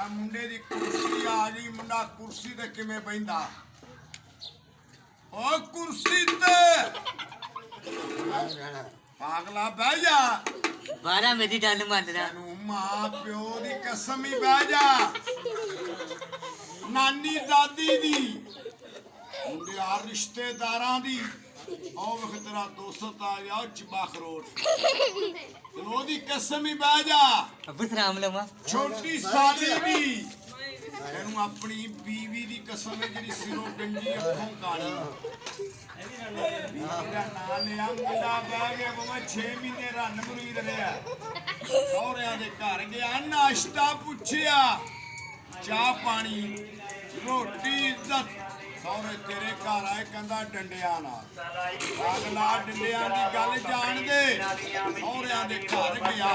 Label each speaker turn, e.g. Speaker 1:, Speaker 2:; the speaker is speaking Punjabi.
Speaker 1: ਆ ਮੁੰਡੇ ਦੀ ਕੁਰਸੀ ਆ ਗਈ। ਮੁੰਡਾ ਕੁਰਸੀ ਤੇ ਕਿਵੇਂ ਬਹਿੰਦਾ? ਓ ਕੁਰਸੀ ਤੇ ਪਾਗਲਾ ਬਹਿ ਜਾ।
Speaker 2: 12 ਮੇਰੀ ਗੱਲ ਮੰਨਦਾ।
Speaker 1: ਤੈਨੂੰ ਮਾਂ ਪਿਓ ਦੀ ਕਸਮ ਹੀ ਬਹਿ ਜਾ। ਨਾਨੀ ਦਾਦੀ ਦੀ, ਮੁੰਡਿਆ ਰਿਸ਼ਤੇਦਾਰਾਂ ਦੀ। ਉਹ ਵਖ ਤੇਰਾ ਦੋਸਤ ਆ ਗਿਆ ਚਿਬਾ ਖਰੋਟ। ਤੈਨੂੰ ਉਹਦੀ ਕਸਮ ਹੀ ਬਹਿ ਜਾ।
Speaker 2: ਅੱਬੂ ਸਲਾਮ ਲਵਾਂ।
Speaker 1: ਛੋਟੀ ਸਾਲੀ ਦੀ, ਤੈਨੂੰ ਆਪਣੀ ਬੀਵੀ ਦੀ ਕਸਮ ਹੈ ਜਿਹੜੀ ਸਿਰੋਂ ਗੰਜੀ ਅੱਖੋਂ ਕਾਲੀ। ਮੇਰਾ ਨਾਂ ਲਿਆ ਮੁੰਡਾ ਬਹਿ ਗਿਆ ਬਾਬਾ 6 ਮਹੀਨੇ ਰੰਨ ਮੁਰੀਦ ਰਿਹਾ। ਸਹੁਰਿਆਂ ਦੇ ਘਰ ਗਿਆ, ਨਾਸ਼ਤਾ ਪੁੱਛਿਆ, ਚਾਹ ਪਾਣੀ, ਰੋਟੀ, ਇੱਜ਼ਤ। ਸਹੁਰੇ ਤੇਰੇ ਘਰ ਆਏ, ਕਹਿੰਦਾ ਡੰਡਿਆਂ ਨਾਲ। ਅਗਲਾ ਡੰਡਿਆਂ ਦੀ ਗੱਲ ਜਾਣਦੇ। ਸਹੁਰਿਆਂ ਦੇ ਘਰ ਗਿਆ,